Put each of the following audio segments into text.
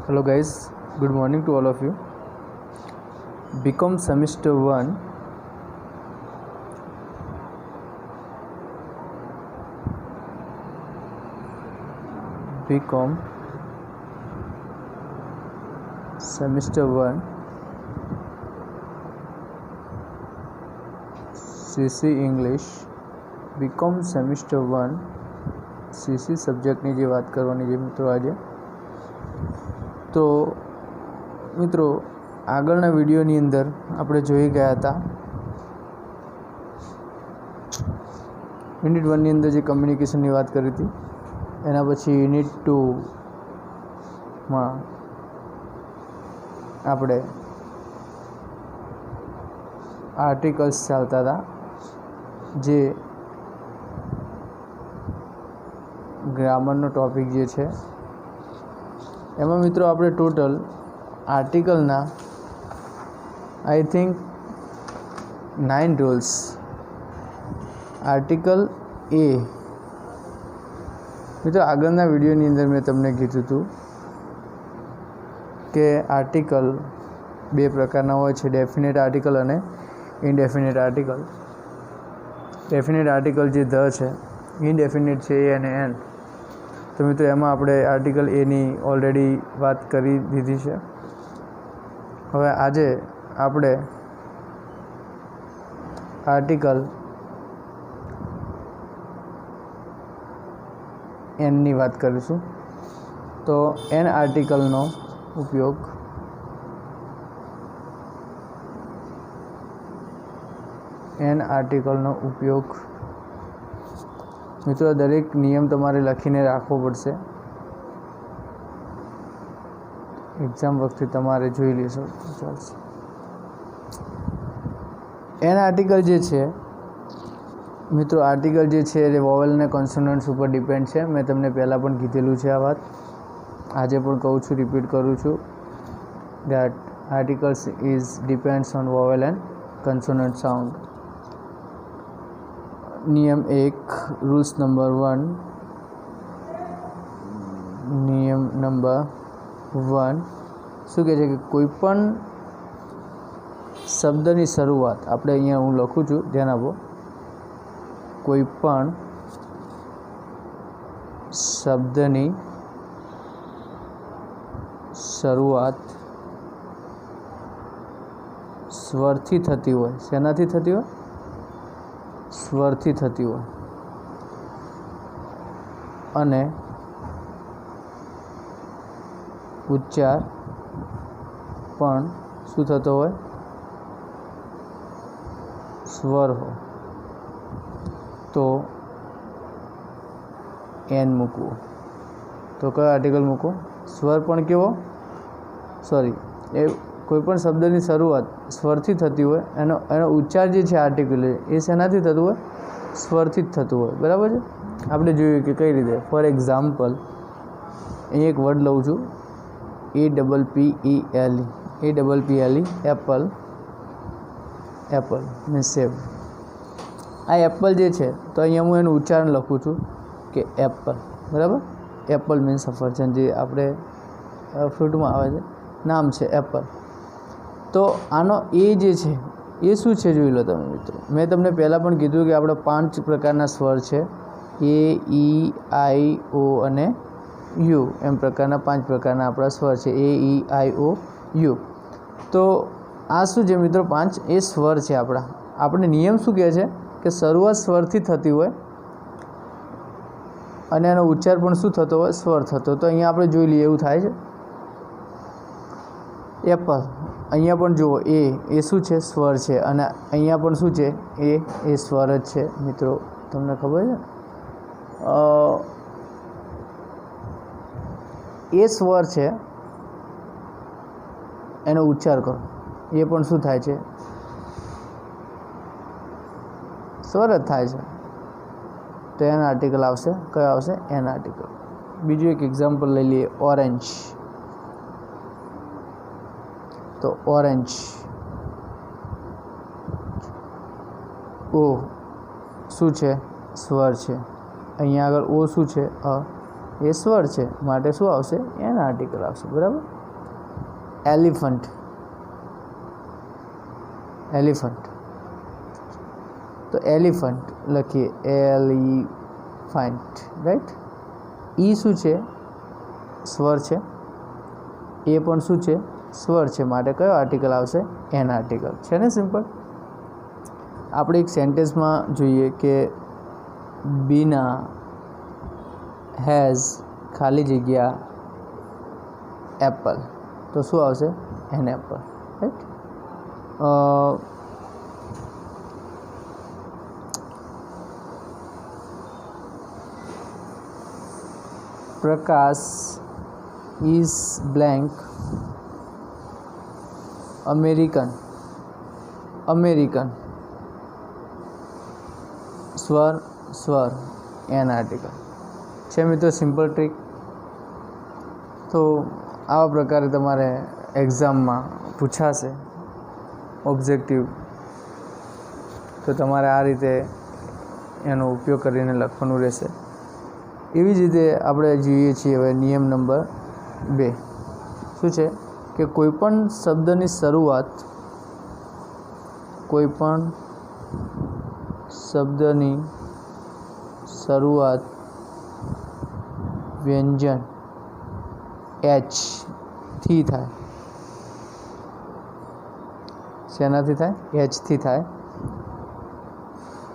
Hello guys, good morning to all of you. BCom semester 1 BCom semester 1 CC English BCom semester 1 CC સબ્જેક્ટની જે વાત કરવાની છે મિત્રો આજે તો મિત્રો આગળના વિડીયોની અંદર આપણે જોઈ ગયા હતા યુનિટ 1ની અંદર જે કમ્યુનિકેશનની વાત કરી હતી એના પછી યુનિટ 2માં આપણે આર્ટિકલ્સ ચાલતા હતા જે ગ્રામરનો ટોપિક જે છે એમાં મિત્રો આપણે ટોટલ આર્ટિકલના આઈ થિંક 9 રૂલ્સ આર્ટિકલ એ મિત્રો આગળના વિડીયોની અંદર મેં તમને કીધું હતું કે આર્ટિકલ બે પ્રકારના હોય છે, ડેફિનેટ આર્ટિકલ અને ઇનડેફિનેટ આર્ટિકલ. ડેફિનેટ આર્ટિકલ જે ધ છે, ઇનડેફિનેટ છે એ અને એન. તો મિત્રો એમાં આપણે આર્ટિકલ એની ઓલરેડી વાત કરી દીધી છે. હવે આજે આપણે આર્ટિકલ એનની વાત કરીશું. તો એન આર્ટિકલનો ઉપયોગ મિત્રો દરેક નિયમ તમારે લખીને રાખવો પડશે. એક્ઝામ વખતે તમારે જોઈ લેશો ચાલશે. એન આર્ટિકલ જે છે મિત્રો, આર્ટિકલ જે છે એ વોવેલ અને કોન્સોનન્ટ્સ ઉપર ડિપેન્ડ છે. મેં તમને પહેલાં પણ કીધેલું છે આ વાત, આજે પણ કહું છું, રિપીટ કરું છું, that articles is depends on vowel and consonant sound. નિયમ 1 રૂલ્સ નંબર 1 નિયમ નંબર 1 શું કહે છે કે કોઈ પણ શબ્દની શરૂઆત, આપણે અહીંયા હું લખું છું, ધ્યાન આપો, કોઈ પણ શબ્દની શરૂઆત સ્વરથી થતી હોય. શેનાથી થતી હોય? સ્વરથી થતી હોય. અને ઉચ્ચાર પણ શું થતો હોય? સ્વર હોય. તો એન મૂકવો. તો કયો આર્ટિકલ મૂકો? સ્વર પણ કેવો? સોરી, એ કોઈ પણ શબ્દની શરૂઆત સ્વરથી થતી હોય, એનો ઉચ્ચાર જે છે આર્ટિકલ એ શેનાથી થતું હોય? સ્વરથી જ થતું હોય. બરાબર છે? આપણે જોયું કે કઈ રીતે. ફોર એક્ઝામ્પલ, અહીં એક વર્ડ લઉં છું, APPELE એપલ. એપલ મીન્સ સેવ. આ એપલ જે છે તો અહીંયા હું એનું ઉચ્ચારણ લખું છું કે એપલ. બરાબર? એપલ મીન્સ સફરજન, જે આપણે ફ્રૂટમાં આવે છે, નામ છે એપલ. તો આનો એ જે છે એ શું છે જોઈ લો તમે મિત્રો. મેં તમને પહેલાં પણ કીધું કે આપણે 5 પ્રકારના સ્વર છે, એ, ઈ, આઈ, ઓ અને યુ. એમ પ્રકારના 5 પ્રકારના આપણા સ્વર છે, એ, ઈ, આઈ, ઓ, યુ. તો આ શું છે મિત્રો? 5 એ સ્વર છે આપણા. આપણે નિયમ શું કહે છે કે શરૂઆત સ્વરથી થતી હોય અને એનો ઉચ્ચાર પણ શું થતો હોય? સ્વર થતો. તો અહીંયા આપણે જોઈ લઈએ, એવું થાય છે. એપલ, અહીંયા પણ જુઓ, એ શું છે? સ્વર છે. અને અહીંયા પણ શું છે? એ સ્વર જ છે મિત્રો. તમને ખબર છે? એ સ્વર છે, એનો ઉચ્ચાર કરો, એ પણ શું થાય છે? સ્વર જ થાય છે. તો એન આર્ટિકલ આવશે. કયો આવશે? An article. બીજું એક એક્ઝામ્પલ લઈ લઈએ, ઓરેન્જ. તો ઓરેન્જ, ઓ શું છે? સ્વર છે. અહીંયા આગળ ઓ શું છે? એ સ્વર છે, માટે શું આવશે? એન આર્ટિકલ આવશે. બરાબર? એલિફન્ટ, એલિફન્ટ, તો એલિફન્ટ લખીએ એલિફન્ટ, રાઈટ. ઈ શું છે? સ્વર છે. એ પણ શું છે? સ્વર છે. માટે કયો આર્ટિકલ આવશે? એન આર્ટિકલ છે ને. સિમ્પલ. આપણે એક સેન્ટેન્સમાં જોઈએ કે બીના હેઝ ખાલી જગ્યા એપલ, તો શું આવશે? An apple, right. Prakash is blank American, American, સ્વર, સ્વર, એન આર્ટિકલ છે મિત્રો. Simple trick. તો આવા પ્રકારે તમારે એક્ઝામમાં પૂછાશે ઓબ્જેક્ટિવ, તો તમારે આ રીતે એનો ઉપયોગ કરીને લખવાનું રહેશે. એવી જ રીતે આપણે જોઈએ છીએ હવે નિયમ નંબર 2. શું છે કે કોઈપણ શબ્દની શરૂઆત, કોઈપણ શબ્દની શરૂઆત વ્યંજન એચ થી થાય. શેનાથી થાય? એચ થી થાય.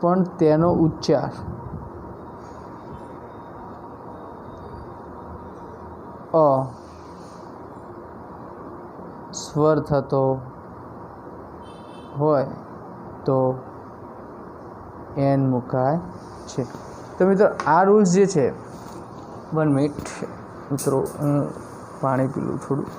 પણ તેનો ઉચ્ચાર અ સ્વર થતો હોય તો એન મુકાય છે. તો મિત્રો આ રૂલ્સ જે છે, 1 મિનિટ મિત્રો, હું પાણી પી લઉં થોડું.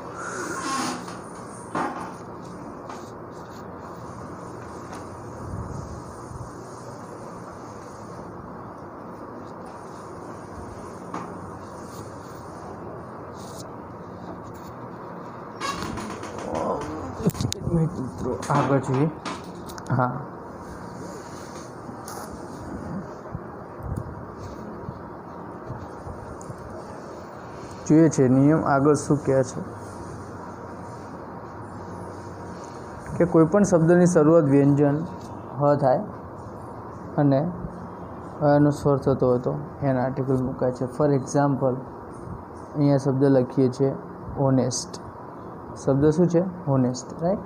મિત્રો આગળ જોઈએ. હા, જોઈએ છે નિયમ આગળ શું કહે છે કે કોઈપણ શબ્દની શરૂઆત વ્યંજન હ થાય અને એનો સ્વર થતો હોય તો એન આર્ટિકલ મુકાય છે. ફોર એક્ઝામ્પલ, અહીંયા શબ્દ લખીએ છીએ ઓનેસ્ટ. શબ્દ શું છે? Honest, right.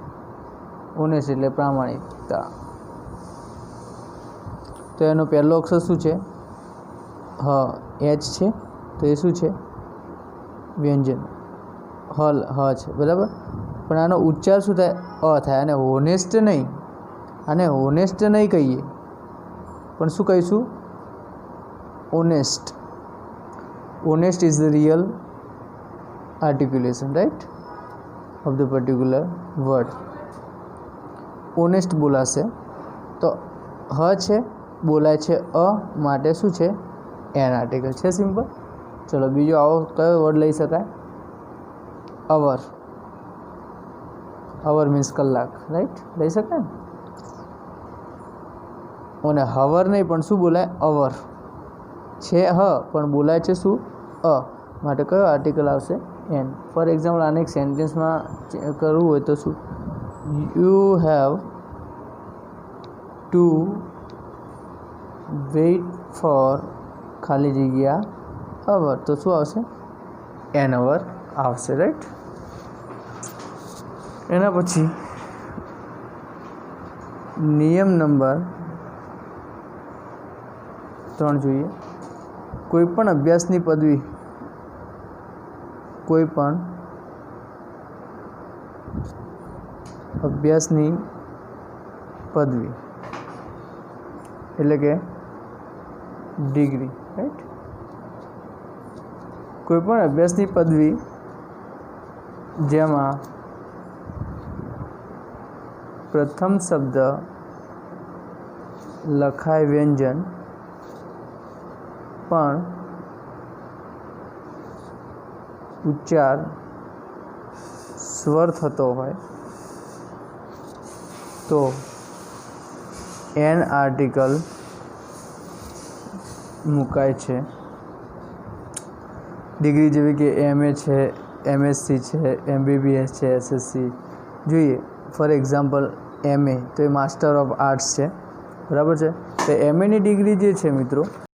ઓનેસ્ટ એટલે પ્રામાણિકતા. તો એનો પહેલો અક્ષર શું છે? હ, એચ છે. તો એ શું છે? વ્યંજન હ છે, બરાબર. પણ આનો ઉચ્ચાર શું થાય? અ થાય. અને હોનેસ્ટ નહીં, આને હોનેસ્ટ નહીં કહીએ, પણ શું કહીશું? Honest. Honest is the real articulation, right, of the particular word. Honest બોલાશે તો હ છે, બોલાય છે અ, માટે શું છે? એન આર્ટિકલ છે. સિમ્પલ. ચલો બીજો આવો કયો વર્ડ લઈ શકાય? અવર. અવર મીન્સ કલાક, રાઈટ, લઈ શકાય ને. અને હવર નહીં, પણ શું બોલાય? અવર છે હ, પણ બોલાય છે શું? અ, માટે કયો આર્ટિકલ આવશે? એન. ફોર એક્ઝામ્પલ, આને એક સેન્ટેન્સમાં કરવું હોય તો શું? You have to weight four ખાલી જગ્યા અવર, તો શું આવશે? એન અવર આવશે, રાઈટ. એના પછી નિયમ નંબર 3 જોઈએ. કોઈપણ અભ્યાસની પદવી, કોઈપણ અભ્યાસની પદવી એટલે કે ડિગ્રી, રાઈટ. કોઈપણ અભ્યાસની પદવી જેમાં પ્રથમ શબ્દ લખાય વ્યંજન પણ ઉચ્ચાર સ્વર થતો હોય તો એન આર્ટિકલ મુકાય છે. ડિગ્રી જેવી કે MA છે, MSc છે, MBBS છે, SSC જોઈએ ફોર એક્ઝામ્પલ MA તો એ માસ્ટર ઓફ આર્ટ્સ છે, બરાબર છે. તો MAની ડિગ્રી જે છે મિત્રો